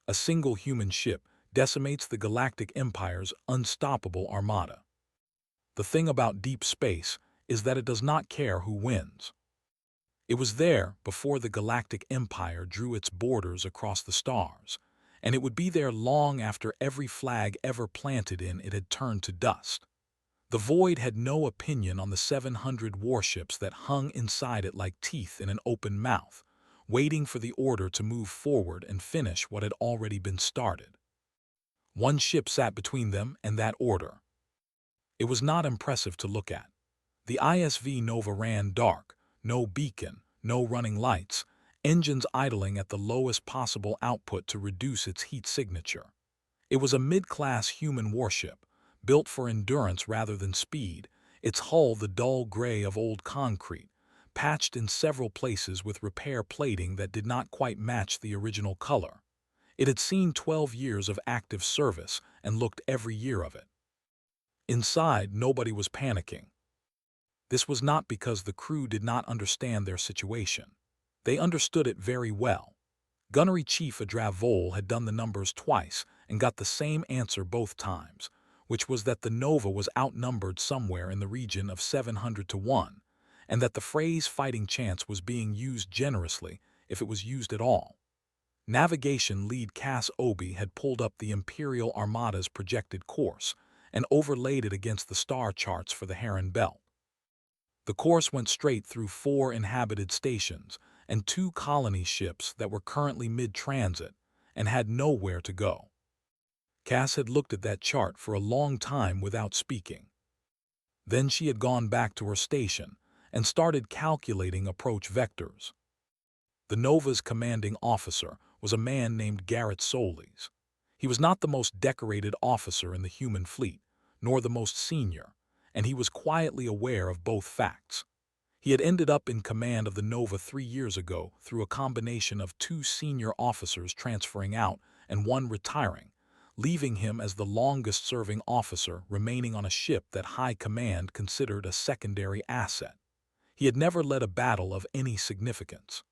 A single human ship decimates the Galactic Empire's unstoppable armada. The thing about deep space is that it does not care who wins. It was there before the Galactic Empire drew its borders across the stars, and it would be there long after every flag ever planted in it had turned to dust. The void had no opinion on the 700 warships that hung inside it like teeth in an open mouth, waiting for the order to move forward and finish what had already been started. One ship sat between them and that order. It was not impressive to look at. The ISV Nova ran dark, no beacon, no running lights, engines idling at the lowest possible output to reduce its heat signature. It was a mid-class human warship, built for endurance rather than speed, its hull the dull gray of old concrete, patched in several places with repair plating that did not quite match the original color. It had seen 12 years of active service and looked every year of it. Inside, nobody was panicking. This was not because the crew did not understand their situation. They understood it very well. Gunnery Chief Adravol had done the numbers twice and got the same answer both times, which was that the Nova was outnumbered somewhere in the region of 700 to 1, and that the phrase fighting chance was being used generously if it was used at all. Navigation lead Cass Obi had pulled up the Imperial Armada's projected course and overlaid it against the star charts for the Heron Belt. The course went straight through 4 inhabited stations and 2 colony ships that were currently mid-transit and had nowhere to go. Cass had looked at that chart for a long time without speaking. Then she had gone back to her station and started calculating approach vectors. The Nova's commanding officer was a man named Garrett Solis. He was not the most decorated officer in the human fleet, nor the most senior, and he was quietly aware of both facts. He had ended up in command of the Nova 3 years ago through a combination of 2 senior officers transferring out and 1 retiring, leaving him as the longest-serving officer remaining on a ship that High Command considered a secondary asset. He had never led a battle of any significance.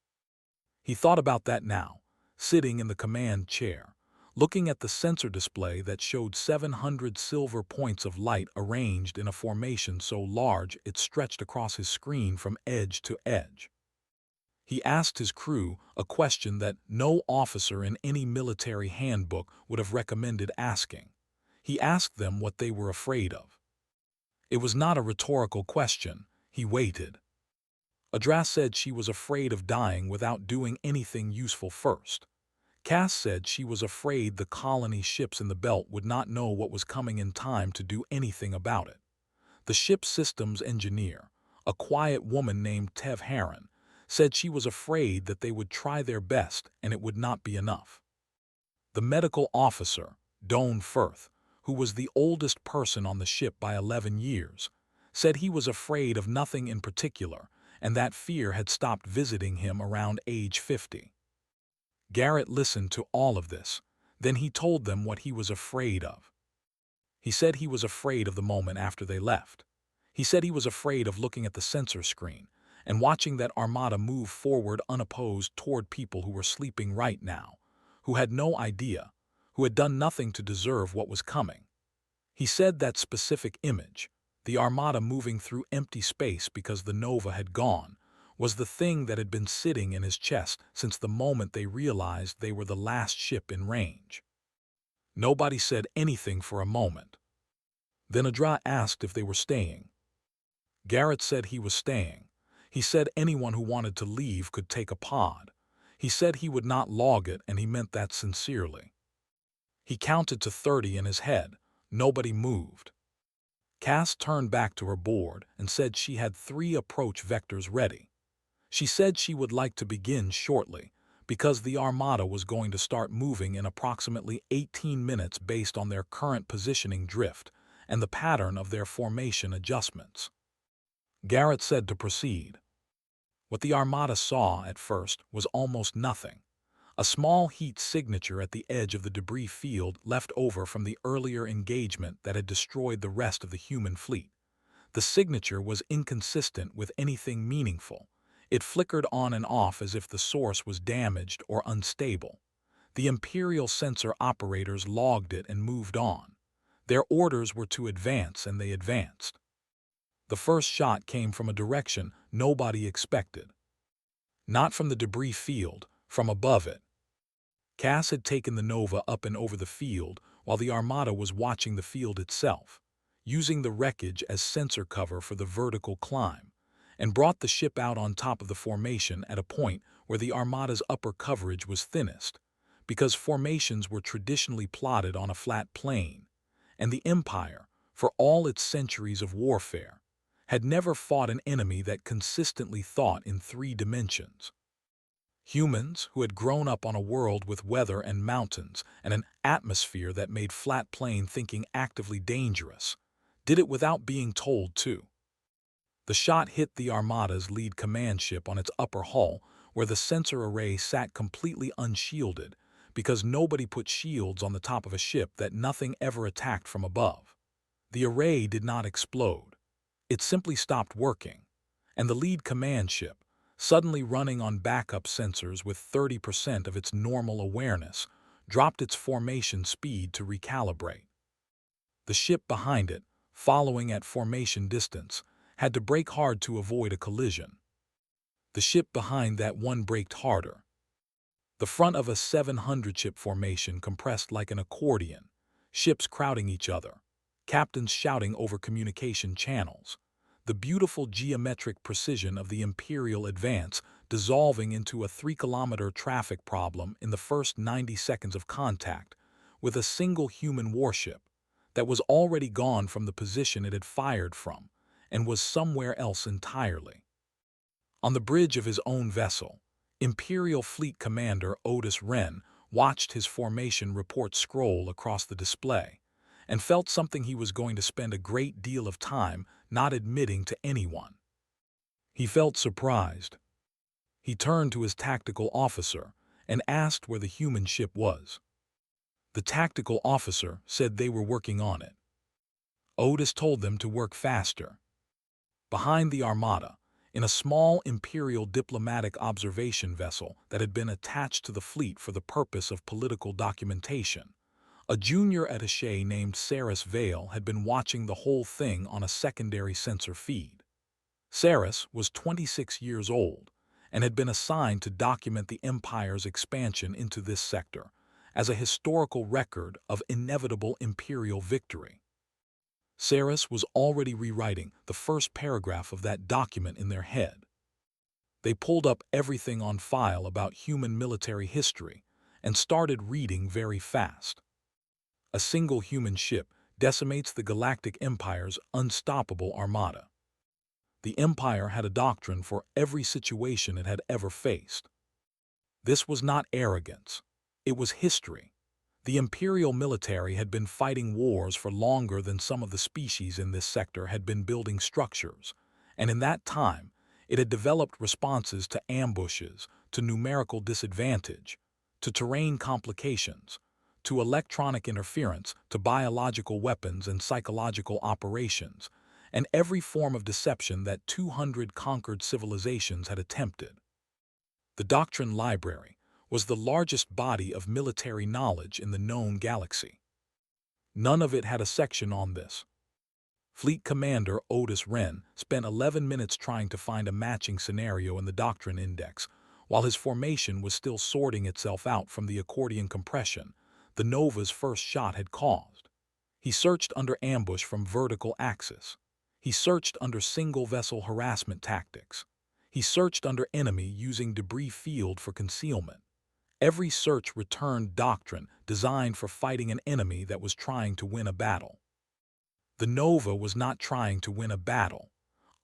He thought about that now, sitting in the command chair, looking at the sensor display that showed 700 silver points of light arranged in a formation so large it stretched across his screen from edge to edge. He asked his crew a question that no officer in any military handbook would have recommended asking. He asked them what they were afraid of. It was not a rhetorical question. He waited. Adra said she was afraid of dying without doing anything useful first. Cass said she was afraid the colony ships in the belt would not know what was coming in time to do anything about it. The ship's systems engineer, a quiet woman named Tev Heron, said she was afraid that they would try their best and it would not be enough. The medical officer, Doan Firth, who was the oldest person on the ship by 11 years, said he was afraid of nothing in particular and that fear had stopped visiting him around age 50. Garrett listened to all of this. Then he told them what he was afraid of. He said he was afraid of the moment after they left. He said he was afraid of looking at the sensor screen and watching that armada move forward unopposed toward people who were sleeping right now, who had no idea, who had done nothing to deserve what was coming. He said that specific image, the armada moving through empty space because the Nova had gone, was the thing that had been sitting in his chest since the moment they realized they were the last ship in range. Nobody said anything for a moment. Then Adra asked if they were staying. Garrett said he was staying. He said anyone who wanted to leave could take a pod. He said he would not log it, and he meant that sincerely. He counted to 30 in his head. Nobody moved. Cass turned back to her board and said she had 3 approach vectors ready. She said she would like to begin shortly, because the armada was going to start moving in approximately 18 minutes based on their current positioning drift and the pattern of their formation adjustments. Garrett said to proceed. What the armada saw at first was almost nothing. A small heat signature at the edge of the debris field left over from the earlier engagement that had destroyed the rest of the human fleet. The signature was inconsistent with anything meaningful. It flickered on and off as if the source was damaged or unstable. The Imperial sensor operators logged it and moved on. Their orders were to advance, and they advanced. The first shot came from a direction nobody expected. Not from the debris field, from above it. Cass had taken the Nova up and over the field while the Armada was watching the field itself, using the wreckage as sensor cover for the vertical climb, and brought the ship out on top of the formation at a point where the Armada's upper coverage was thinnest, because formations were traditionally plotted on a flat plane, and the Empire, for all its centuries of warfare, had never fought an enemy that consistently thought in 3 dimensions. Humans, who had grown up on a world with weather and mountains and an atmosphere that made flat plane thinking actively dangerous, did it without being told to. The shot hit the Armada's lead command ship on its upper hull, where the sensor array sat completely unshielded because nobody put shields on the top of a ship that nothing ever attacked from above. The array did not explode. It simply stopped working, and the lead command ship, suddenly running on backup sensors with 30% of its normal awareness, dropped its formation speed to recalibrate. The ship behind it, following at formation distance, had to brake hard to avoid a collision. The ship behind that one braked harder. The front of a 700-ship formation compressed like an accordion, ships crowding each other, captains shouting over communication channels, the beautiful geometric precision of the Imperial advance dissolving into a 3-kilometer traffic problem in the first 90 seconds of contact with a single human warship that was already gone from the position it had fired from and was somewhere else entirely. On the bridge of his own vessel, Imperial Fleet Commander Otis Wren watched his formation report scroll across the display and felt something he was going to spend a great deal of time not admitting to anyone. He felt surprised. He turned to his tactical officer and asked where the human ship was. The tactical officer said they were working on it. Otis told them to work faster. Behind the Armada, in a small Imperial diplomatic observation vessel that had been attached to the fleet for the purpose of political documentation, a junior attaché named Saris Vale had been watching the whole thing on a secondary sensor feed. Saris was 26 years old and had been assigned to document the Empire's expansion into this sector as a historical record of inevitable Imperial victory. Saris was already rewriting the first paragraph of that document in their head. They pulled up everything on file about human military history and started reading very fast. A single human ship decimates the Galactic Empire's unstoppable armada. The Empire had a doctrine for every situation it had ever faced. This was not arrogance. It was history. The Imperial military had been fighting wars for longer than some of the species in this sector had been building structures, and in that time, it had developed responses to ambushes, to numerical disadvantage, to terrain complications, to electronic interference, to biological weapons and psychological operations, and every form of deception that 200 conquered civilizations had attempted. The Doctrine Library was the largest body of military knowledge in the known galaxy. None of it had a section on this. Fleet Commander Otis Wren spent 11 minutes trying to find a matching scenario in the Doctrine Index, while his formation was still sorting itself out from the accordion compression the Nova's first shot had caused. He searched under ambush from vertical axis. He searched under single-vessel harassment tactics. He searched under enemy using debris field for concealment. Every search returned doctrine designed for fighting an enemy that was trying to win a battle. The Nova was not trying to win a battle.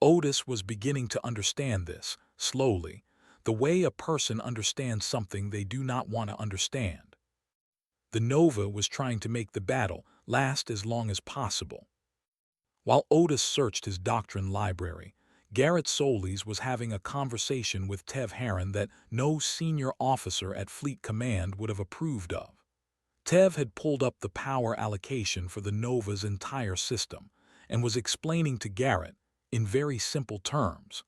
Otis was beginning to understand this, slowly, the way a person understands something they do not want to understand. The Nova was trying to make the battle last as long as possible. While Otis searched his doctrine library, Garrett Solis was having a conversation with Tev Heron that no senior officer at Fleet Command would have approved of. Tev had pulled up the power allocation for the Nova's entire system and was explaining to Garrett, in very simple terms,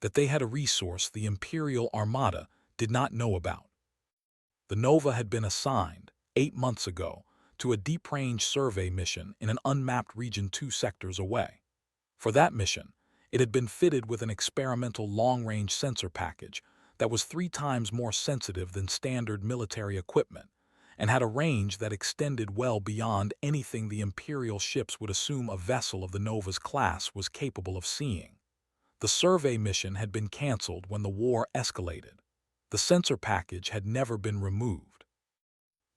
that they had a resource the Imperial Armada did not know about. The Nova had been assigned, 8 months ago, to a deep-range survey mission in an unmapped region 2 sectors away. For that mission, it had been fitted with an experimental long-range sensor package that was 3 times more sensitive than standard military equipment and had a range that extended well beyond anything the Imperial ships would assume a vessel of the Nova's class was capable of seeing. The survey mission had been canceled when the war escalated. The sensor package had never been removed.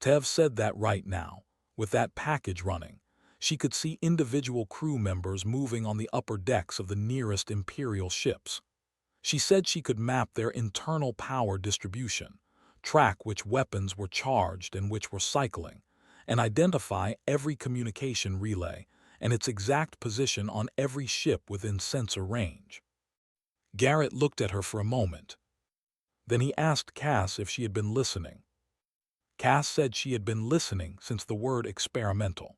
Tev said that right now, with that package running, she could see individual crew members moving on the upper decks of the nearest Imperial ships. She said she could map their internal power distribution, track which weapons were charged and which were cycling, and identify every communication relay and its exact position on every ship within sensor range. Garrett looked at her for a moment. Then he asked Cass if she had been listening. Cass said she had been listening since the word experimental.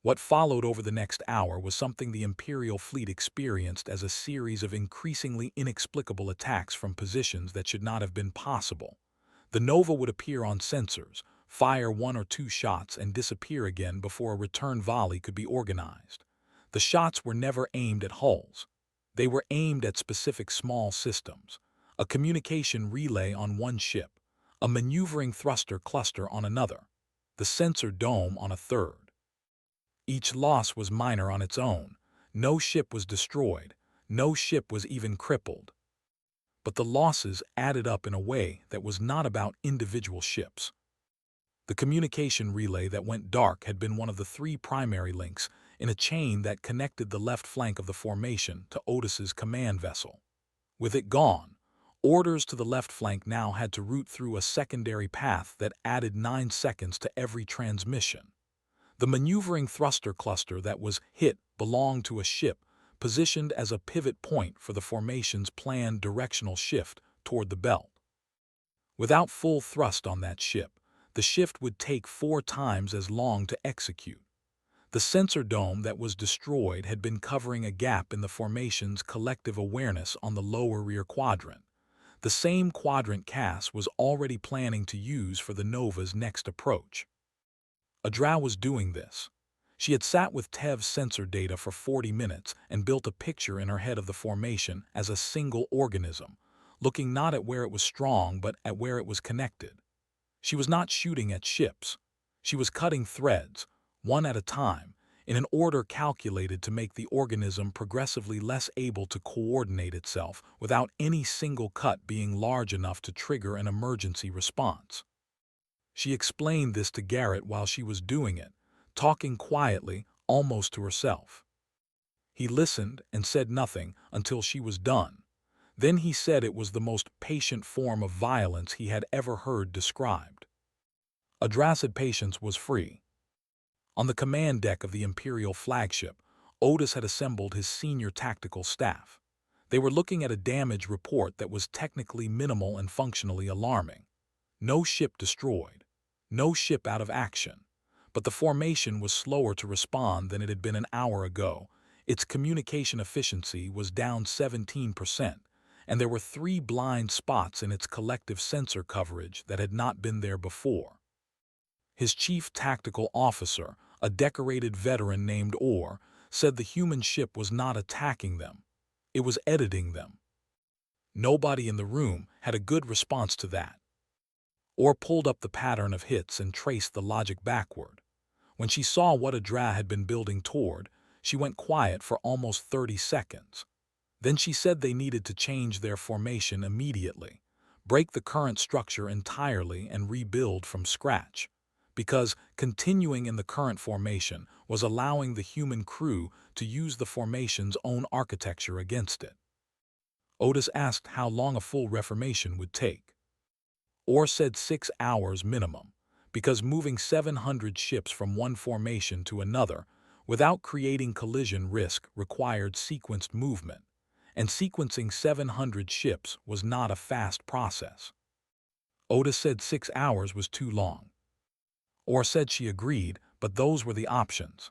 What followed over the next hour was something the Imperial fleet experienced as a series of increasingly inexplicable attacks from positions that should not have been possible. The Nova would appear on sensors, fire 1 or 2 shots, and disappear again before a return volley could be organized. The shots were never aimed at hulls. They were aimed at specific small systems, a communication relay on one ship, a maneuvering thruster cluster on another, the sensor dome on a third. Each loss was minor on its own. No ship was destroyed. No ship was even crippled. But the losses added up in a way that was not about individual ships. The communication relay that went dark had been one of the 3 primary links in a chain that connected the left flank of the formation to Otis's command vessel. With it gone, orders to the left flank now had to route through a secondary path that added 9 seconds to every transmission. The maneuvering thruster cluster that was hit belonged to a ship positioned as a pivot point for the formation's planned directional shift toward the belt. Without full thrust on that ship, the shift would take 4 times as long to execute. The sensor dome that was destroyed had been covering a gap in the formation's collective awareness on the lower rear quadrant, the same quadrant Cass was already planning to use for the Nova's next approach. Adra was doing this. She had sat with Tev's sensor data for 40 minutes and built a picture in her head of the formation as a single organism, looking not at where it was strong but at where it was connected. She was not shooting at ships. She was cutting threads, one at a time, in an order calculated to make the organism progressively less able to coordinate itself without any single cut being large enough to trigger an emergency response. She explained this to Garrett while she was doing it, talking quietly, almost to herself. He listened and said nothing until she was done. Then he said it was the most patient form of violence he had ever heard described. Adra's patience was free. On the command deck of the Imperial flagship, Otis had assembled his senior tactical staff. They were looking at a damage report that was technically minimal and functionally alarming. No ship destroyed. No ship out of action. But the formation was slower to respond than it had been an hour ago. Its communication efficiency was down 17%, and there were 3 blind spots in its collective sensor coverage that had not been there before. His chief tactical officer, a decorated veteran named Orr, said the human ship was not attacking them. It was editing them. Nobody in the room had a good response to that. Orr pulled up the pattern of hits and traced the logic backward. When she saw what Adra had been building toward, she went quiet for almost 30 seconds. Then she said they needed to change their formation immediately, break the current structure entirely and rebuild from scratch, because continuing in the current formation was allowing the human crew to use the formation's own architecture against it. Otis asked how long a full reformation would take. Orr said 6 hours minimum, because moving 700 ships from one formation to another without creating collision risk required sequenced movement, and sequencing 700 ships was not a fast process. Otis said 6 hours was too long. Orr said she agreed, but those were the options.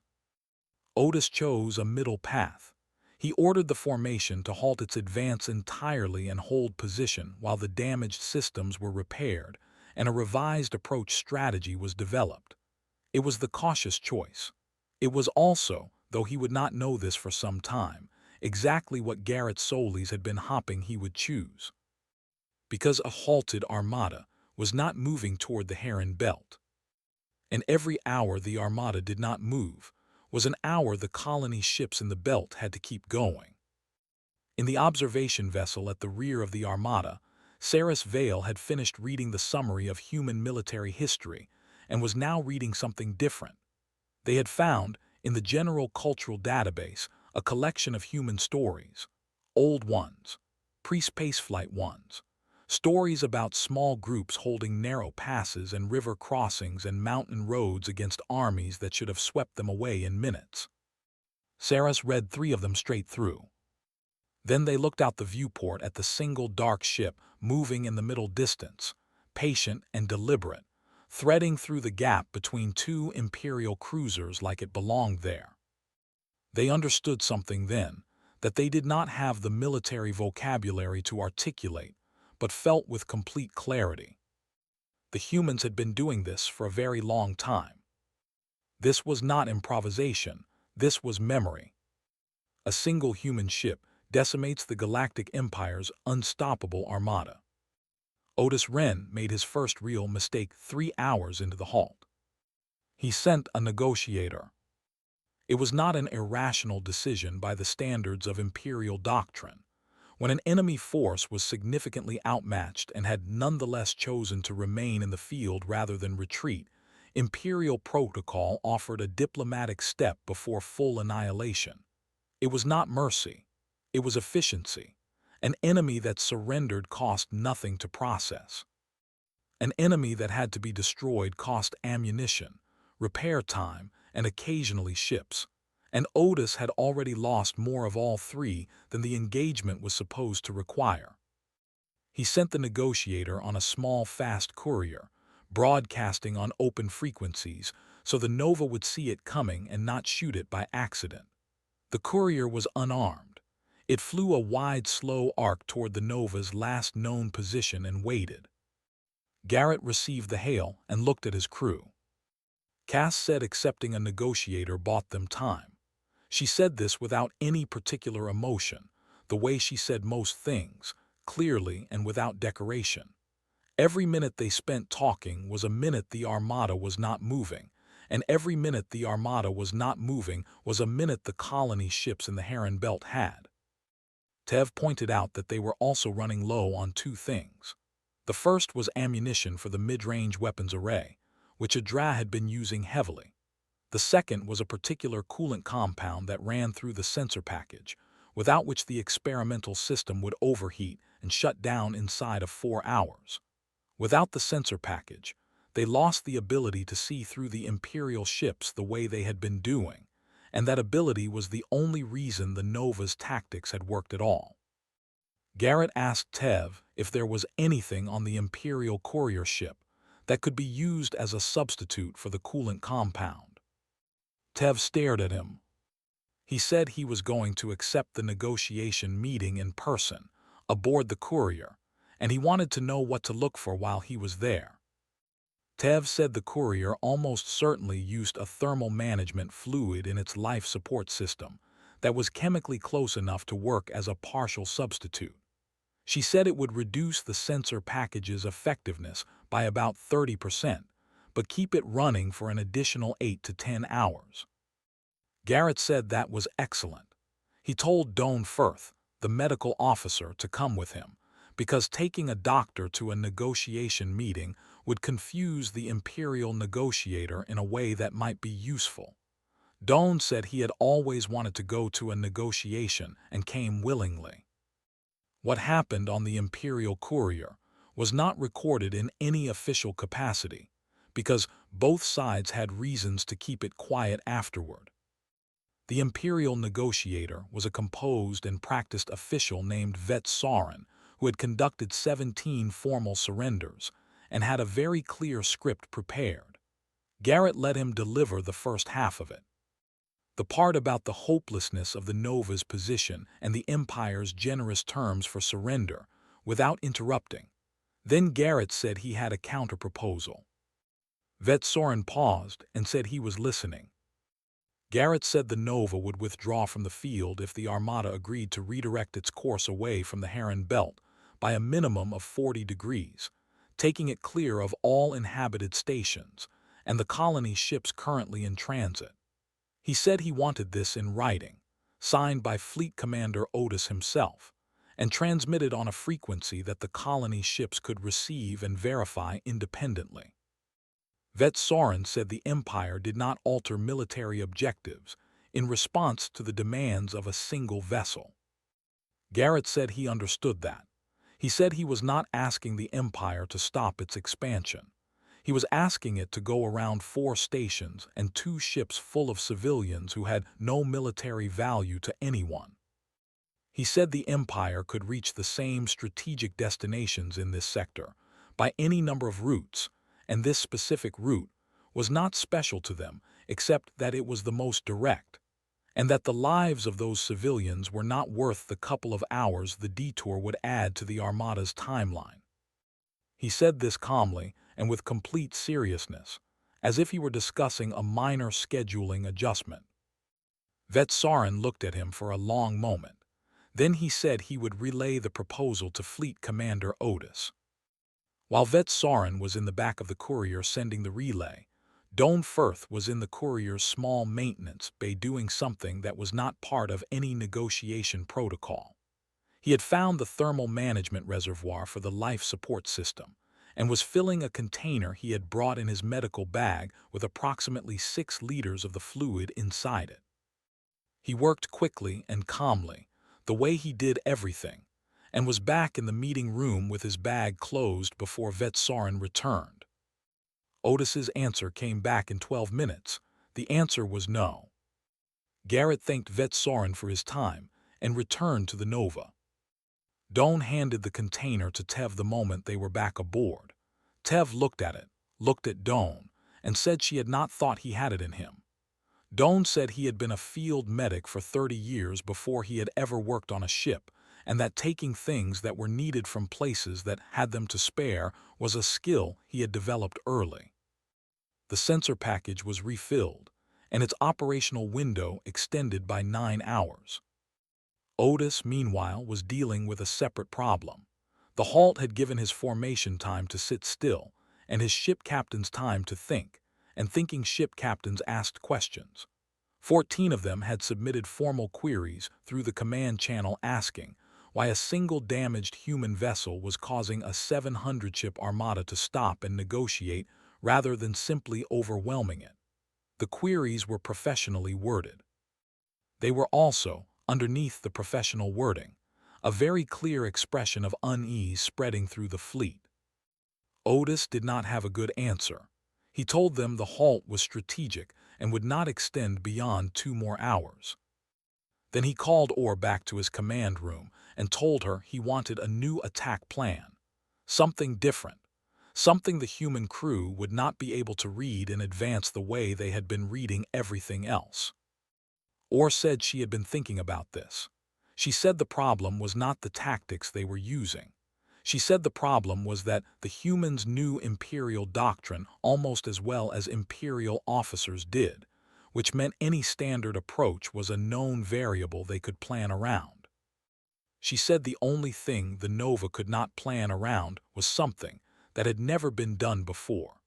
Otis chose a middle path. He ordered the formation to halt its advance entirely and hold position while the damaged systems were repaired, and a revised approach strategy was developed. It was the cautious choice. It was also, though he would not know this for some time, exactly what Garrett Solis had been hoping he would choose. Because a halted armada was not moving toward the Heron Belt. And every hour the armada did not move was an hour the colony ships in the belt had to keep going. In the observation vessel at the rear of the armada, Saris Vale had finished reading the summary of human military history and was now reading something different. They had found, in the General Cultural Database, a collection of human stories, old ones, pre-spaceflight ones, stories about small groups holding narrow passes and river crossings and mountain roads against armies that should have swept them away in minutes. Saris read 3 of them straight through. Then they looked out the viewport at the single dark ship moving in the middle distance, patient and deliberate, threading through the gap between 2 Imperial cruisers like it belonged there. They understood something then, that they did not have the military vocabulary to articulate, but felt with complete clarity. The humans had been doing this for a very long time. This was not improvisation, this was memory. A single human ship decimates the Galactic Empire's unstoppable armada. Otis Wren made his first real mistake 3 hours into the halt. He sent a negotiator. It was not an irrational decision by the standards of Imperial doctrine. When an enemy force was significantly outmatched and had nonetheless chosen to remain in the field rather than retreat, Imperial protocol offered a diplomatic step before full annihilation. It was not mercy. It was efficiency. An enemy that surrendered cost nothing to process. An enemy that had to be destroyed cost ammunition, repair time, and occasionally ships. And Otis had already lost more of all 3 than the engagement was supposed to require. He sent the negotiator on a small fast courier, broadcasting on open frequencies so the Nova would see it coming and not shoot it by accident. The courier was unarmed. It flew a wide, slow arc toward the Nova's last known position and waited. Garrett received the hail and looked at his crew. Cass said accepting a negotiator bought them time. She said this without any particular emotion, the way she said most things, clearly and without decoration. Every minute they spent talking was a minute the armada was not moving, and every minute the armada was not moving was a minute the colony ships in the Heron Belt had. Tev pointed out that they were also running low on 2 things. The first was ammunition for the mid-range weapons array, which Adra had been using heavily. The second was a particular coolant compound that ran through the sensor package, without which the experimental system would overheat and shut down inside of 4 hours. Without the sensor package, they lost the ability to see through the Imperial ships the way they had been doing, and that ability was the only reason the Nova's tactics had worked at all. Garrett asked Tev if there was anything on the Imperial courier ship that could be used as a substitute for the coolant compound. Tev stared at him. He said he was going to accept the negotiation meeting in person, aboard the courier, and he wanted to know what to look for while he was there. Tev said the courier almost certainly used a thermal management fluid in its life support system that was chemically close enough to work as a partial substitute. She said it would reduce the sensor package's effectiveness by about 30%, but keep it running for an additional 8 to 10 hours. Garrett said that was excellent. He told Doan Firth, the medical officer, to come with him, because taking a doctor to a negotiation meeting would confuse the Imperial negotiator in a way that might be useful. Doan said he had always wanted to go to a negotiation and came willingly. What happened on the Imperial courier was not recorded in any official capacity, because both sides had reasons to keep it quiet afterward. The Imperial negotiator was a composed and practiced official named Vet Sauron, who had conducted 17 formal surrenders and had a very clear script prepared. Garrett let him deliver the first half of it. The part about the hopelessness of the Nova's position and the Empire's generous terms for surrender, without interrupting. Then Garrett said he had a counter-proposal. Vet Soren paused and said he was listening. Garrett said the Nova would withdraw from the field if the Armada agreed to redirect its course away from the Heron Belt by a minimum of 40 degrees, taking it clear of all inhabited stations and the colony ships currently in transit. He said he wanted this in writing, signed by Fleet Commander Otis himself, and transmitted on a frequency that the colony ships could receive and verify independently. Vet Soren said the Empire did not alter military objectives in response to the demands of a single vessel. Garrett said he understood that. He said he was not asking the Empire to stop its expansion. He was asking it to go around 4 stations and 2 ships full of civilians who had no military value to anyone. He said the Empire could reach the same strategic destinations in this sector by any number of routes, and this specific route was not special to them except that it was the most direct, and that the lives of those civilians were not worth the couple of hours the detour would add to the Armada's timeline. He said this calmly and with complete seriousness, as if he were discussing a minor scheduling adjustment. Vet Soren looked at him for a long moment. Then he said he would relay the proposal to Fleet Commander Otis. While Vet Soren was in the back of the courier sending the relay, Doan Firth was in the courier's small maintenance bay doing something that was not part of any negotiation protocol. He had found the thermal management reservoir for the life support system and was filling a container he had brought in his medical bag with approximately 6 liters of the fluid inside it. He worked quickly and calmly, the way he did everything, and was back in the meeting room with his bag closed before Vet Soren returned. Otis's answer came back in 12 minutes. The answer was no. Garrett thanked Vet Soren for his time and returned to the Nova. Doan handed the container to Tev the moment they were back aboard. Tev looked at it, looked at Doan, and said she had not thought he had it in him. Doan said he had been a field medic for 30 years before he had ever worked on a ship, and that taking things that were needed from places that had them to spare was a skill he had developed early. The sensor package was refilled, and its operational window extended by 9 hours. Otis, meanwhile, was dealing with a separate problem. The halt had given his formation time to sit still, and his ship captains time to think, and thinking ship captains asked questions. 14 of them had submitted formal queries through the command channel asking why a single damaged human vessel was causing a 700-ship armada to stop and negotiate rather than simply overwhelming it. The queries were professionally worded. They were also, underneath the professional wording, a very clear expression of unease spreading through the fleet. Otis did not have a good answer. He told them the halt was strategic and would not extend beyond 2 more hours. Then he called Orr back to his command room and told her he wanted a new attack plan. Something different. Something the human crew would not be able to read in advance the way they had been reading everything else. Orr said she had been thinking about this. She said the problem was not the tactics they were using. She said the problem was that the humans knew Imperial doctrine almost as well as Imperial officers did, which meant any standard approach was a known variable they could plan around. She said the only thing the Nova could not plan around was something that had never been done before.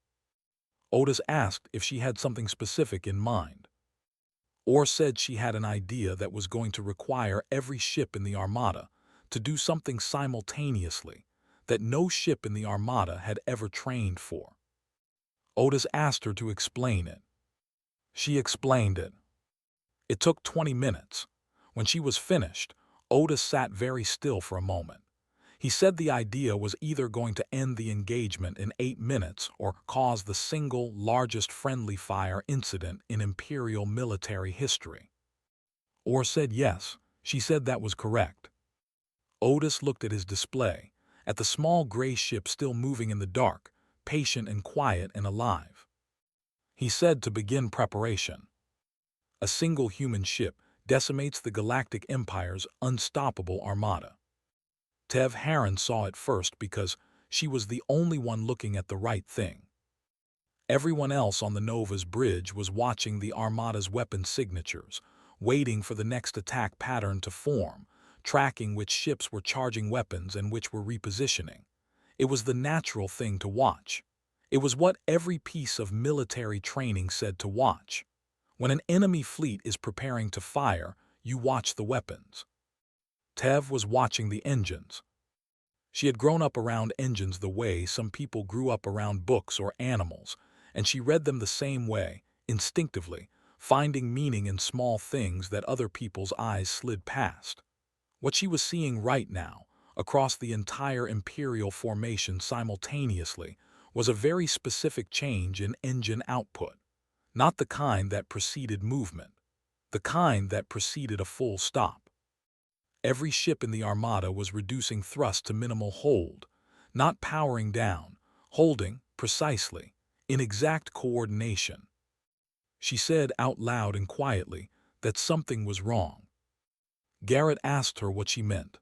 Otis asked if she had something specific in mind. Orr said she had an idea that was going to require every ship in the Armada to do something simultaneously that no ship in the Armada had ever trained for. Otis asked her to explain it. She explained it. It took 20 minutes. When she was finished, Otis sat very still for a moment. He said the idea was either going to end the engagement in 8 minutes or cause the single largest friendly fire incident in Imperial military history. Orr said yes. She said that was correct. Otis looked at his display, at the small gray ship still moving in the dark, patient and quiet and alive. He said to begin preparation. A single human ship decimates the Galactic Empire's unstoppable armada. Tev Harron saw it first because she was the only one looking at the right thing. Everyone else on the Nova's bridge was watching the Armada's weapon signatures, waiting for the next attack pattern to form, tracking which ships were charging weapons and which were repositioning. It was the natural thing to watch. It was what every piece of military training said to watch. When an enemy fleet is preparing to fire, you watch the weapons. Tev was watching the engines. She had grown up around engines the way some people grew up around books or animals, and she read them the same way, instinctively, finding meaning in small things that other people's eyes slid past. What she was seeing right now, across the entire Imperial formation simultaneously, was a very specific change in engine output. Not the kind that preceded movement, the kind that preceded a full stop. Every ship in the Armada was reducing thrust to minimal hold, not powering down, holding, precisely, in exact coordination. She said out loud and quietly that something was wrong. Garrett asked her what she meant.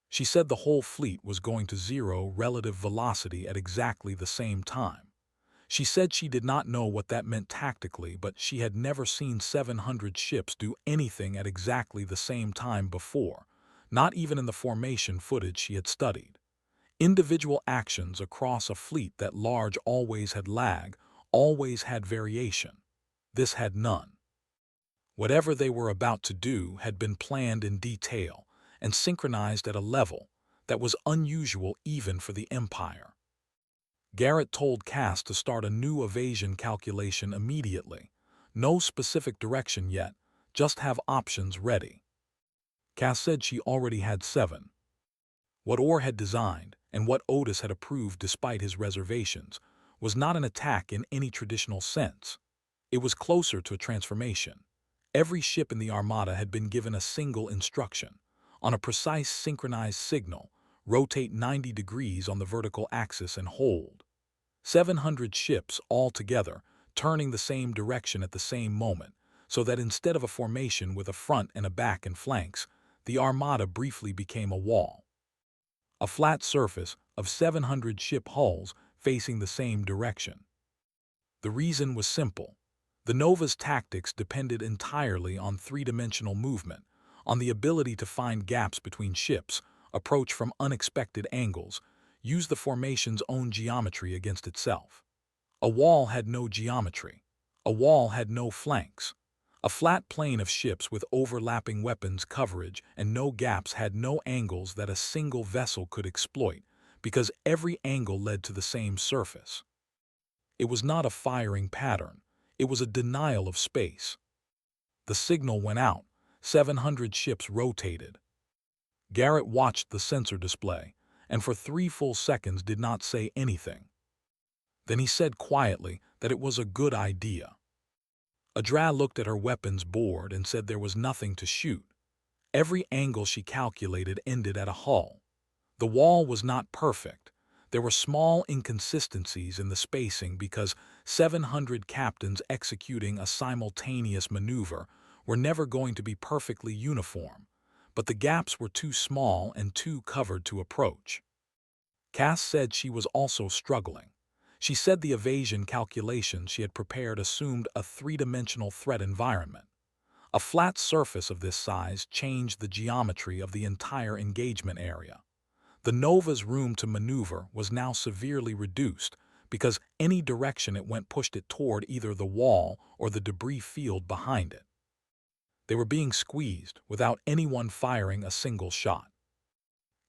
She said the whole fleet was going to zero relative velocity at exactly the same time. She said she did not know what that meant tactically, but she had never seen 700 ships do anything at exactly the same time before, not even in the formation footage she had studied. Individual actions across a fleet that large always had lag, always had variation. This had none. Whatever they were about to do had been planned in detail and synchronized at a level that was unusual even for the Empire. Garrett told Cass to start a new evasion calculation immediately. No specific direction yet, just have options ready. Cass said she already had 7. What Orr had designed, and what Otis had approved despite his reservations, was not an attack in any traditional sense. It was closer to a transformation. Every ship in the Armada had been given a single instruction. On a precise synchronized signal, rotate 90 degrees on the vertical axis and hold. 700 ships all together, turning the same direction at the same moment, so that instead of a formation with a front and a back and flanks, the Armada briefly became a wall. A flat surface of 700 ship hulls facing the same direction. The reason was simple. The Nova's tactics depended entirely on three-dimensional movement, on the ability to find gaps between ships, approach from unexpected angles, use the formation's own geometry against itself. A wall had no geometry. A wall had no flanks. A flat plane of ships with overlapping weapons coverage and no gaps had no angles that a single vessel could exploit, because every angle led to the same surface. It was not a firing pattern. It was a denial of space. The signal went out. 700 ships rotated. Garrett watched the sensor display, and for 3 full seconds did not say anything. Then he said quietly that it was a good idea. Adra looked at her weapons board and said there was nothing to shoot. Every angle she calculated ended at a hull. The wall was not perfect. There were small inconsistencies in the spacing because 700 captains executing a simultaneous maneuver were never going to be perfectly uniform, but the gaps were too small and too covered to approach. Cass said she was also struggling. She said the evasion calculations she had prepared assumed a three-dimensional threat environment. A flat surface of this size changed the geometry of the entire engagement area. The Nova's room to maneuver was now severely reduced because any direction it went pushed it toward either the wall or the debris field behind it. They were being squeezed without anyone firing a single shot.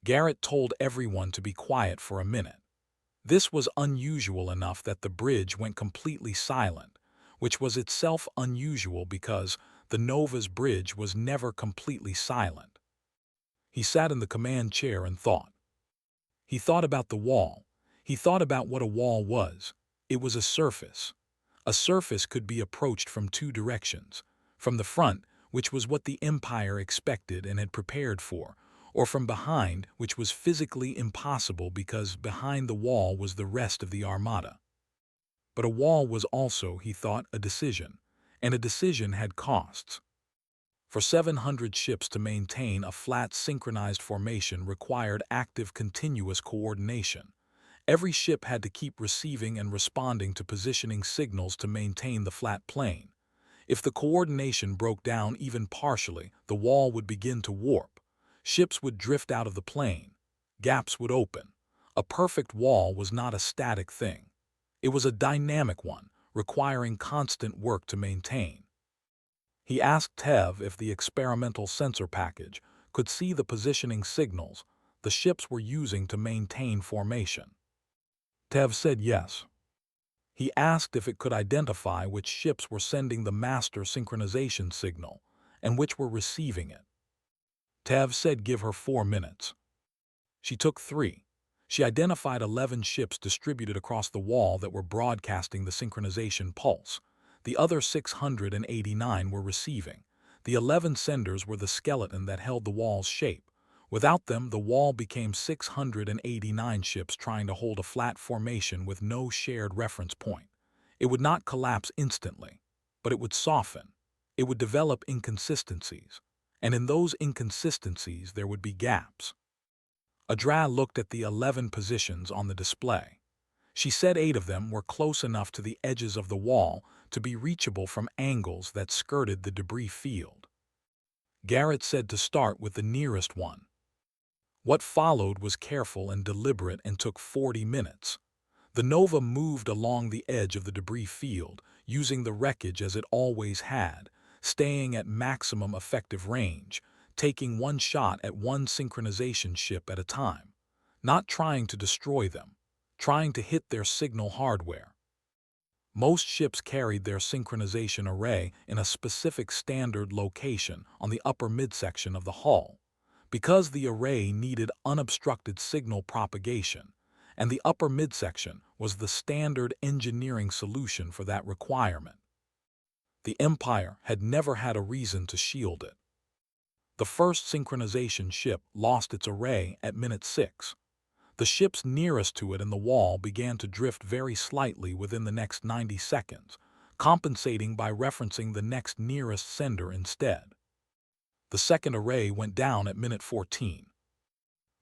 Garrett told everyone to be quiet for a minute. This was unusual enough that the bridge went completely silent, which was itself unusual because the Nova's bridge was never completely silent. He sat in the command chair and thought. He thought about the wall. He thought about what a wall was. It was a surface. A surface could be approached from 2 directions. From the front, which was what the Empire expected and had prepared for, or from behind, which was physically impossible because behind the wall was the rest of the Armada. But a wall was also, he thought, a decision, and a decision had costs. For 700 ships to maintain a flat synchronized formation required active continuous coordination. Every ship had to keep receiving and responding to positioning signals to maintain the flat plane. If the coordination broke down even partially, the wall would begin to warp. Ships would drift out of the plane. Gaps would open. A perfect wall was not a static thing. It was a dynamic one, requiring constant work to maintain. He asked Tev if the experimental sensor package could see the positioning signals the ships were using to maintain formation. Tev said yes. He asked if it could identify which ships were sending the master synchronization signal and which were receiving it. Tev said give her 4 minutes. She took 3. She identified 11 ships distributed across the wall that were broadcasting the synchronization pulse. The other 689 were receiving. The 11 senders were the skeleton that held the wall's shape. Without them, the wall became 689 ships trying to hold a flat formation with no shared reference point. It would not collapse instantly, but it would soften. It would develop inconsistencies, and in those inconsistencies there would be gaps. Adra looked at the 11 positions on the display. She said 8 of them were close enough to the edges of the wall to be reachable from angles that skirted the debris field. Garrett said to start with the nearest one. What followed was careful and deliberate and took 40 minutes. The Nova moved along the edge of the debris field, using the wreckage as it always had, staying at maximum effective range, taking one shot at one synchronization ship at a time, not trying to destroy them, trying to hit their signal hardware. Most ships carried their synchronization array in a specific standard location on the upper midsection of the hull, because the array needed unobstructed signal propagation, and the upper midsection was the standard engineering solution for that requirement. The Empire had never had a reason to shield it. The first synchronization ship lost its array at minute 6. The ships nearest to it in the wall began to drift very slightly within the next 90 seconds, compensating by referencing the next nearest sender instead. The second array went down at minute 14.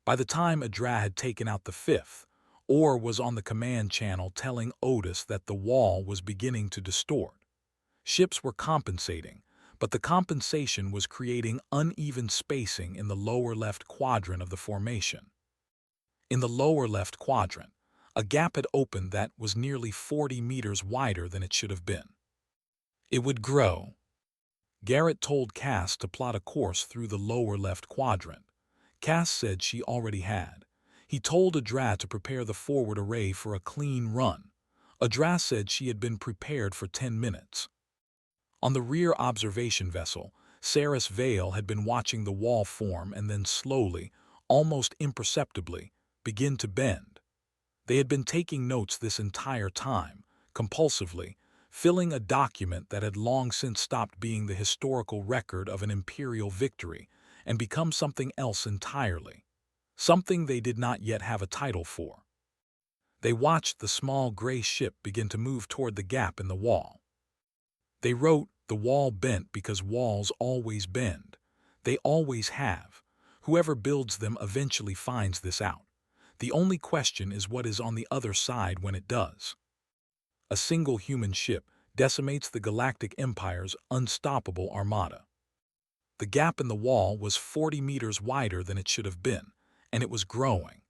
By the time Adra had taken out the 5th, or was on the command channel telling Otis that the wall was beginning to distort. Ships were compensating, but the compensation was creating uneven spacing in the lower left quadrant of the formation. In the lower left quadrant, a gap had opened that was nearly 40 meters wider than it should have been. It would grow. Garrett told Cass to plot a course through the lower left quadrant. Cass said she already had. He told Adra to prepare the forward array for a clean run. Adra said she had been prepared for 10 minutes. On the rear observation vessel, Saris Vale had been watching the wall form and then slowly, almost imperceptibly, begin to bend. They had been taking notes this entire time, compulsively, filling a document that had long since stopped being the historical record of an imperial victory and become something else entirely, something they did not yet have a title for. They watched the small gray ship begin to move toward the gap in the wall. They wrote, "The wall bent because walls always bend. They always have. Whoever builds them eventually finds this out. The only question is what is on the other side when it does." A single human ship decimates the Galactic Empire's unstoppable armada. The gap in the wall was 40 meters wider than it should have been, and it was growing.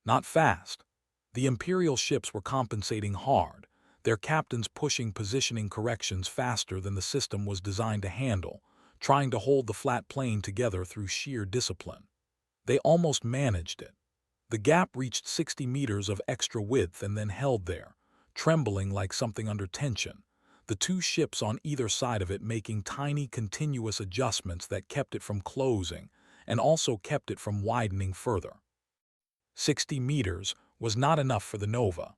Not fast. The Imperial ships were compensating hard, their captains pushing positioning corrections faster than the system was designed to handle, trying to hold the flat plane together through sheer discipline. They almost managed it. The gap reached 60 meters of extra width and then held there, trembling like something under tension, the two ships on either side of it making tiny continuous adjustments that kept it from closing and also kept it from widening further. 60 meters was not enough for the Nova.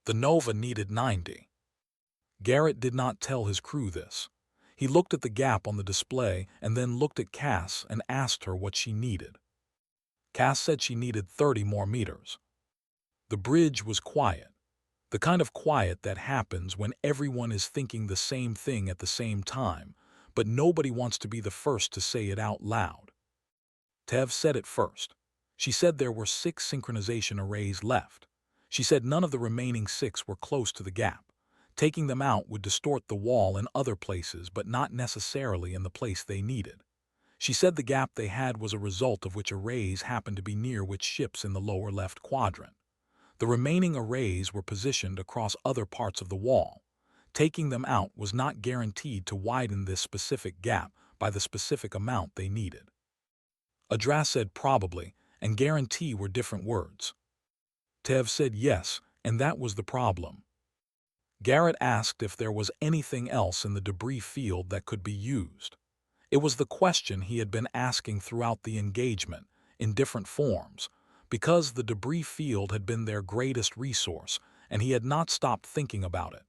The Nova needed 90. Garrett did not tell his crew this. He looked at the gap on the display and then looked at Cass and asked her what she needed. Cass said she needed 30 more meters. The bridge was quiet. The kind of quiet that happens when everyone is thinking the same thing at the same time, but nobody wants to be the first to say it out loud. Tev said it first. She said there were 6 synchronization arrays left. She said none of the remaining 6 were close to the gap. Taking them out would distort the wall in other places, but not necessarily in the place they needed. She said the gap they had was a result of which arrays happened to be near which ships in the lower left quadrant. The remaining arrays were positioned across other parts of the wall. Taking them out was not guaranteed to widen this specific gap by the specific amount they needed. Adras said probably and guarantee were different words. Tev said yes, and that was the problem. Garrett asked if there was anything else in the debris field that could be used. It was the question he had been asking throughout the engagement, in different forms, because the debris field had been their greatest resource, and he had not stopped thinking about it.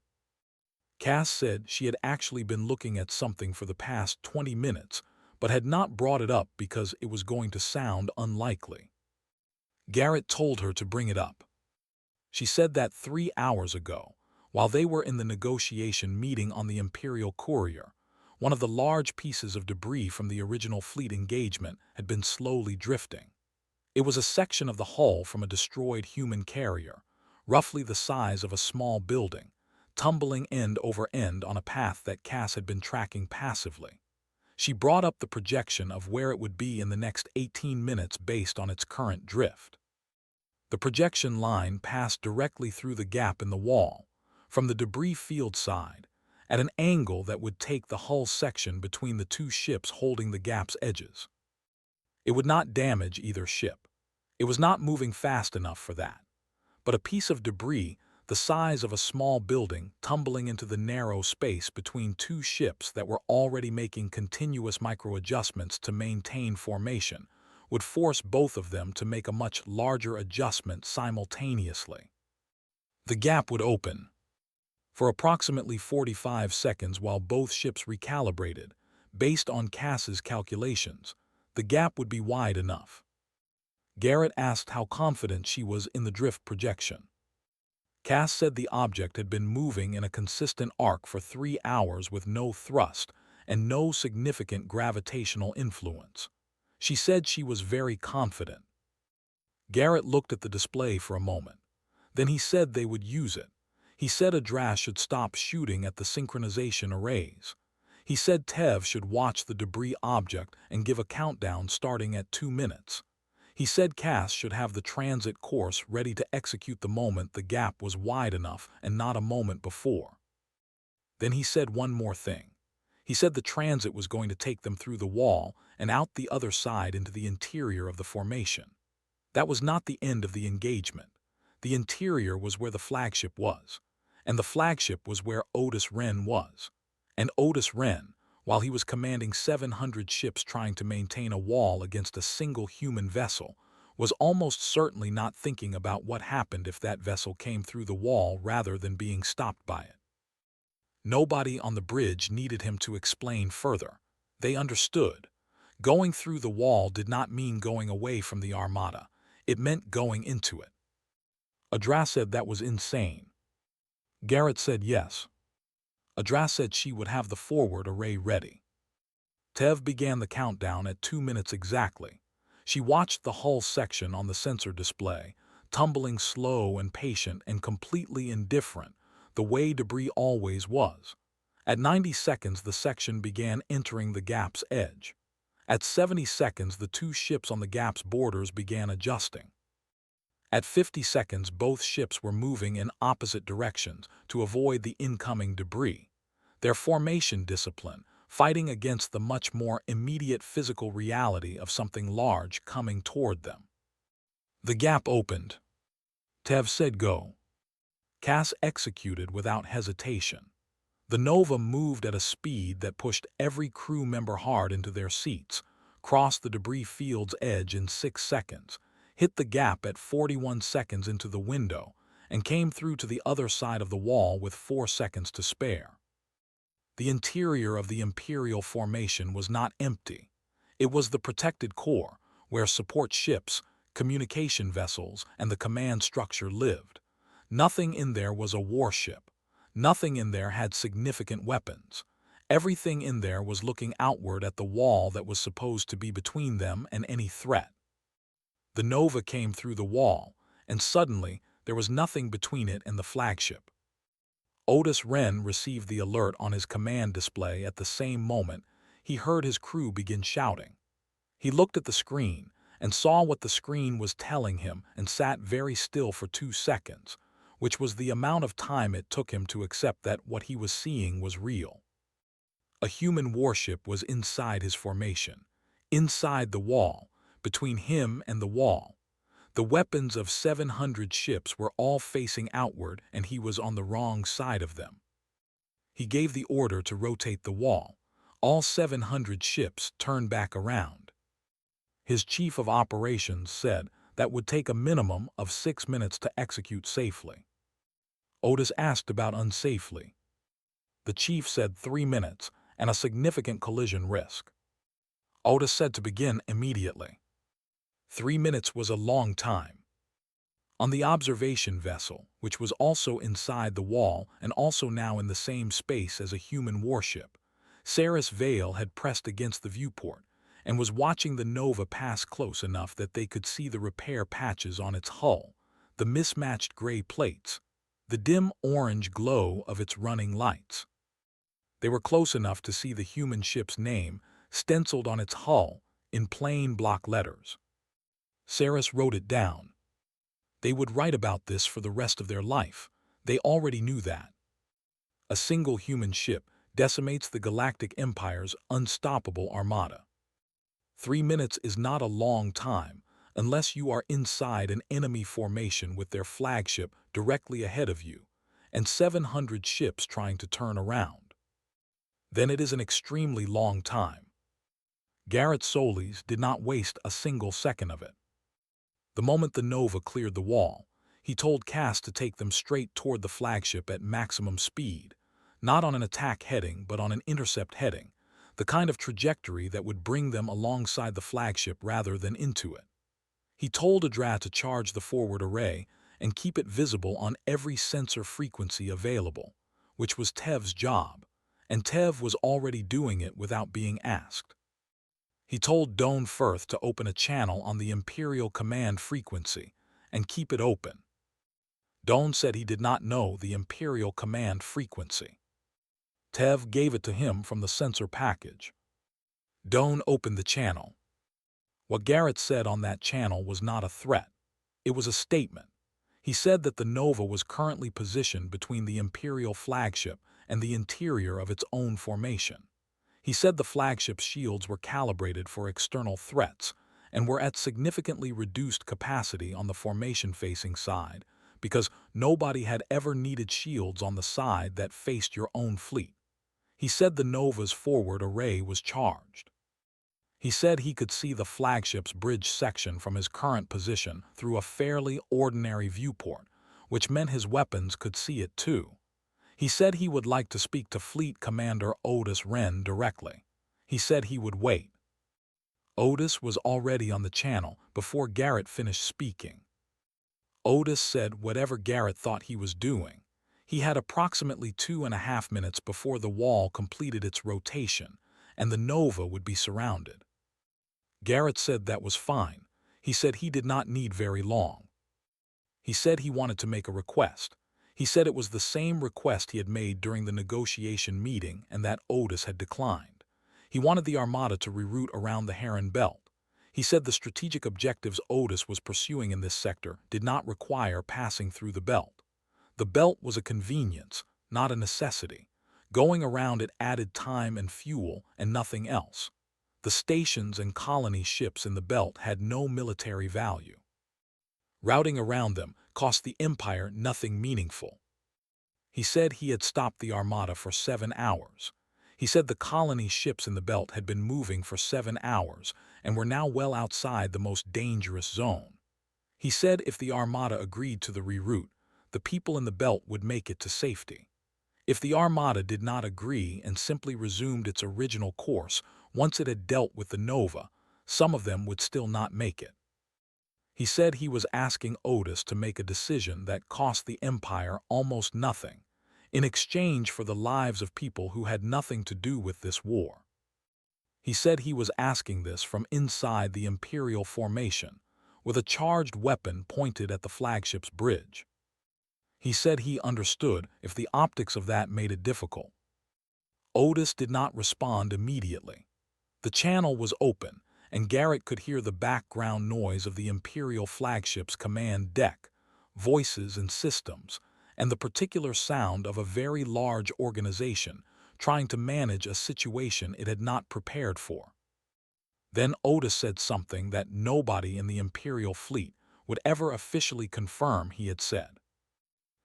Cass said she had actually been looking at something for the past 20 minutes, but had not brought it up because it was going to sound unlikely. Garrett told her to bring it up. She said that 3 hours ago, while they were in the negotiation meeting on the Imperial Courier, one of the large pieces of debris from the original fleet engagement had been slowly drifting. It was a section of the hull from a destroyed human carrier, roughly the size of a small building, tumbling end over end on a path that Cass had been tracking passively. She brought up the projection of where it would be in the next 18 minutes based on its current drift. The projection line passed directly through the gap in the wall, from the debris field side, at an angle that would take the hull section between the 2 ships holding the gap's edges. It would not damage either ship. It was not moving fast enough for that. But a piece of debris, the size of a small building, tumbling into the narrow space between 2 ships that were already making continuous micro-adjustments to maintain formation, would force both of them to make a much larger adjustment simultaneously. The gap would open. For approximately 45 seconds while both ships recalibrated, based on Cass's calculations, the gap would be wide enough. Garrett asked how confident she was in the drift projection. Cass said the object had been moving in a consistent arc for 3 hours with no thrust and no significant gravitational influence. She said she was very confident. Garrett looked at the display for a moment. Then he said they would use it. He said Adras should stop shooting at the synchronization arrays. He said Tev should watch the debris object and give a countdown starting at 2 minutes. He said Cass should have the transit course ready to execute the moment the gap was wide enough and not a moment before. Then he said one more thing. He said the transit was going to take them through the wall and out the other side into the interior of the formation. That was not the end of the engagement. The interior was where the flagship was, and the flagship was where Otis Wren was. And Otis Wren, while he was commanding 700 ships trying to maintain a wall against a single human vessel, was almost certainly not thinking about what happened if that vessel came through the wall rather than being stopped by it. Nobody on the bridge needed him to explain further. They understood. Going through the wall did not mean going away from the Armada. It meant going into it. Adras said that was insane. Garrett said yes. Adras said she would have the forward array ready. Tev began the countdown at 2 minutes exactly. She watched the hull section on the sensor display, tumbling slow and patient and completely indifferent, the way debris always was. At 90 seconds, the section began entering the gap's edge. At 70 seconds, the 2 ships on the gap's borders began adjusting. At 50 seconds, both ships were moving in opposite directions to avoid the incoming debris. Their formation discipline, fighting against the much more immediate physical reality of something large coming toward them. The gap opened. Tev said go. Cass executed without hesitation. The Nova moved at a speed that pushed every crew member hard into their seats, crossed the debris field's edge in 6 seconds, hit the gap at 41 seconds into the window, and came through to the other side of the wall with 4 seconds to spare. The interior of the Imperial formation was not empty. It was the protected core, where support ships, communication vessels, and the command structure lived. Nothing in there was a warship. Nothing in there had significant weapons. Everything in there was looking outward at the wall that was supposed to be between them and any threat. The Nova came through the wall, and suddenly there was nothing between it and the flagship. Otis Wren received the alert on his command display at the same moment he heard his crew begin shouting. He looked at the screen and saw what the screen was telling him and sat very still for 2 seconds, which was the amount of time it took him to accept that what he was seeing was real. A human warship was inside his formation, inside the wall, between him and the wall. The weapons of 700 ships were all facing outward and he was on the wrong side of them. He gave the order to rotate the wall. All 700 ships turned back around. His chief of operations said that would take a minimum of 6 minutes to execute safely. Otis asked about unsafely. The chief said 3 minutes and a significant collision risk. Otis said to begin immediately. 3 minutes was a long time. On the observation vessel, which was also inside the wall and also now in the same space as a human warship, Saris Vale had pressed against the viewport and was watching the Nova pass close enough that they could see the repair patches on its hull, the mismatched gray plates, the dim orange glow of its running lights. They were close enough to see the human ship's name stenciled on its hull in plain block letters. Saris wrote it down. They would write about this for the rest of their life. They already knew that. A single human ship decimates the Galactic Empire's unstoppable armada. 3 minutes is not a long time unless you are inside an enemy formation with their flagship directly ahead of you and 700 ships trying to turn around. Then it is an extremely long time. Garrett Solis did not waste a single second of it. The moment the Nova cleared the wall, he told Cass to take them straight toward the flagship at maximum speed, not on an attack heading but on an intercept heading, the kind of trajectory that would bring them alongside the flagship rather than into it. He told Adra to charge the forward array and keep it visible on every sensor frequency available, which was Tev's job, and Tev was already doing it without being asked. He told Doan Firth to open a channel on the Imperial Command frequency and keep it open. Doan said he did not know the Imperial Command frequency. Tev gave it to him from the sensor package. Doan opened the channel. What Garrett said on that channel was not a threat. It was a statement. He said that the Nova was currently positioned between the Imperial flagship and the interior of its own formation. He said the flagship's shields were calibrated for external threats and were at significantly reduced capacity on the formation-facing side because nobody had ever needed shields on the side that faced your own fleet. He said the Nova's forward array was charged. He said he could see the flagship's bridge section from his current position through a fairly ordinary viewport, which meant his weapons could see it too. He said he would like to speak to Fleet Commander Otis Wren directly. He said he would wait. Otis was already on the channel before Garrett finished speaking. Otis said whatever Garrett thought he was doing. He had approximately 2.5 minutes before the wall completed its rotation, and the Nova would be surrounded. Garrett said that was fine. He said he did not need very long. He said he wanted to make a request. He said it was the same request he had made during the negotiation meeting and that Otis had declined. He wanted the Armada to reroute around the Heron Belt. He said the strategic objectives Otis was pursuing in this sector did not require passing through the belt. The belt was a convenience, not a necessity. Going around it added time and fuel and nothing else. The stations and colony ships in the belt had no military value. Routing around them cost the Empire nothing meaningful. He said he had stopped the Armada for 7 hours. He said the colony ships in the belt had been moving for 7 hours and were now well outside the most dangerous zone. He said if the Armada agreed to the reroute, the people in the belt would make it to safety. If the Armada did not agree and simply resumed its original course once it had dealt with the Nova, some of them would still not make it. He said he was asking Otis to make a decision that cost the Empire almost nothing, in exchange for the lives of people who had nothing to do with this war. He said he was asking this from inside the Imperial formation, with a charged weapon pointed at the flagship's bridge. He said he understood if the optics of that made it difficult. Otis did not respond immediately. The channel was open, and Garrett could hear the background noise of the Imperial flagship's command deck, voices and systems, and the particular sound of a very large organization trying to manage a situation it had not prepared for. Then Otis said something that nobody in the Imperial fleet would ever officially confirm he had said.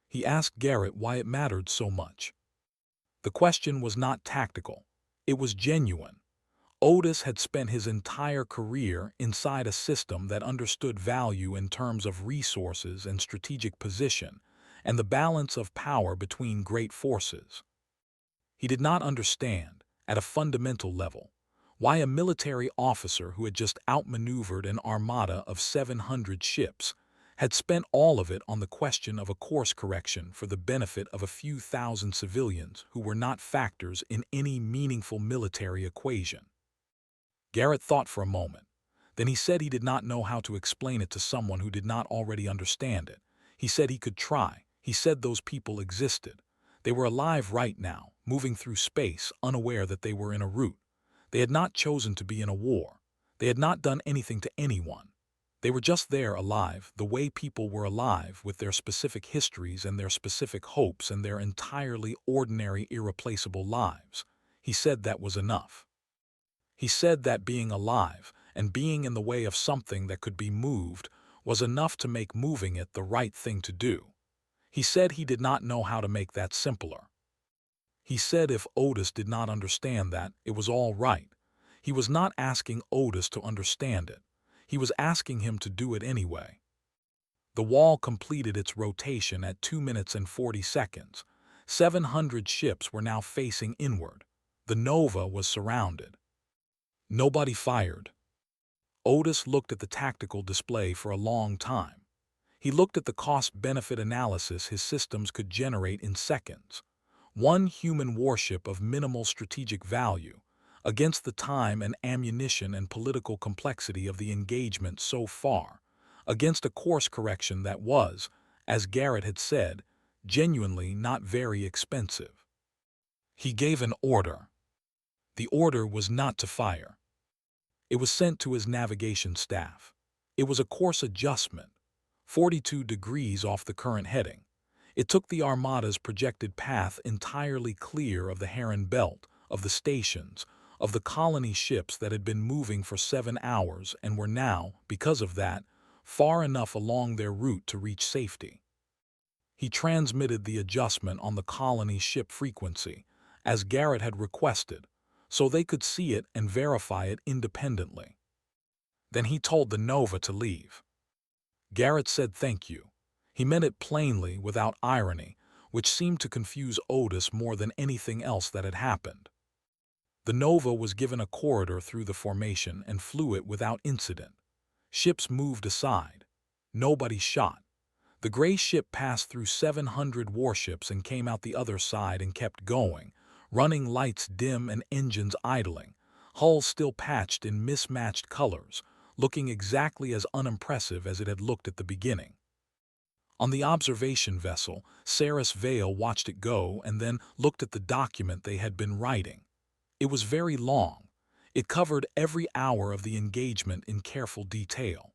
He asked Garrett why it mattered so much. The question was not tactical. It was genuine. Otis had spent his entire career inside a system that understood value in terms of resources and strategic position, and the balance of power between great forces. He did not understand, at a fundamental level, why a military officer who had just outmaneuvered an armada of 700 ships had spent all of it on the question of a course correction for the benefit of a few thousand civilians who were not factors in any meaningful military equation. Garrett thought for a moment. Then he said he did not know how to explain it to someone who did not already understand it. He said he could try. He said those people existed. They were alive right now, moving through space, unaware that they were in a route. They had not chosen to be in a war. They had not done anything to anyone. They were just there alive, the way people were alive, with their specific histories and their specific hopes and their entirely ordinary, irreplaceable lives. He said that was enough. He said that being alive and being in the way of something that could be moved was enough to make moving it the right thing to do. He said he did not know how to make that simpler. He said if Otis did not understand that, it was all right. He was not asking Otis to understand it. He was asking him to do it anyway. The wall completed its rotation at 2 minutes and 40 seconds. 700 ships were now facing inward. The Nova was surrounded. Nobody fired. Otis looked at the tactical display for a long time. He looked at the cost-benefit analysis his systems could generate in seconds. One human warship of minimal strategic value against the time and ammunition and political complexity of the engagement so far, against a course correction that was, as Garrett had said, genuinely not very expensive. He gave an order. The order was not to fire. It was sent to his navigation staff. It was a course adjustment, 42 degrees off the current heading. It took the Armada's projected path entirely clear of the Heron Belt, of the stations, of the colony ships that had been moving for 7 hours and were now, because of that, far enough along their route to reach safety. He transmitted the adjustment on the colony ship frequency, as Garrett had requested, so they could see it and verify it independently. Then he told the Nova to leave. Garrett said thank you. He meant it plainly, without irony, which seemed to confuse Otis more than anything else that had happened. The Nova was given a corridor through the formation and flew it without incident. Ships moved aside. Nobody shot. The gray ship passed through 700 warships and came out the other side and kept going, running lights dim and engines idling, hulls still patched in mismatched colors, looking exactly as unimpressive as it had looked at the beginning. On the observation vessel, Saris Vale watched it go and then looked at the document they had been writing. It was very long. It covered every hour of the engagement in careful detail.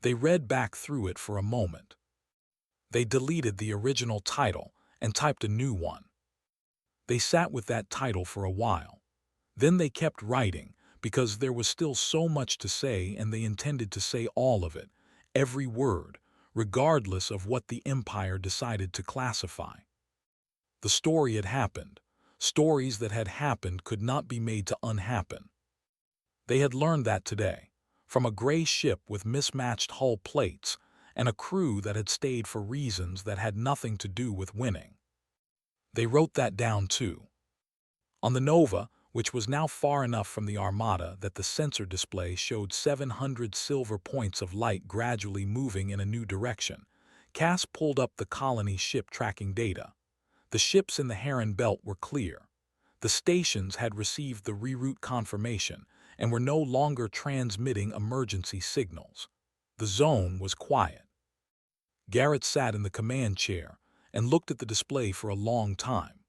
They read back through it for a moment. They deleted the original title and typed a new one. They sat with that title for a while. Then they kept writing because there was still so much to say and they intended to say all of it, every word, regardless of what the Empire decided to classify. The story had happened. Stories that had happened could not be made to unhappen. They had learned that today, from a gray ship with mismatched hull plates and a crew that had stayed for reasons that had nothing to do with winning. They wrote that down too. On the Nova, which was now far enough from the Armada that the sensor display showed 700 silver points of light gradually moving in a new direction, Cass pulled up the colony ship tracking data. The ships in the Heron Belt were clear. The stations had received the reroute confirmation and were no longer transmitting emergency signals. The zone was quiet. Garrett sat in the command chair and looked at the display for a long time.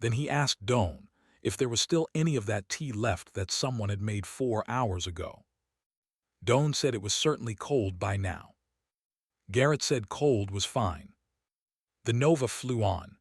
Then he asked Doan if there was still any of that tea left that someone had made 4 hours ago. Doan said it was certainly cold by now. Garrett said cold was fine. The Nova flew on,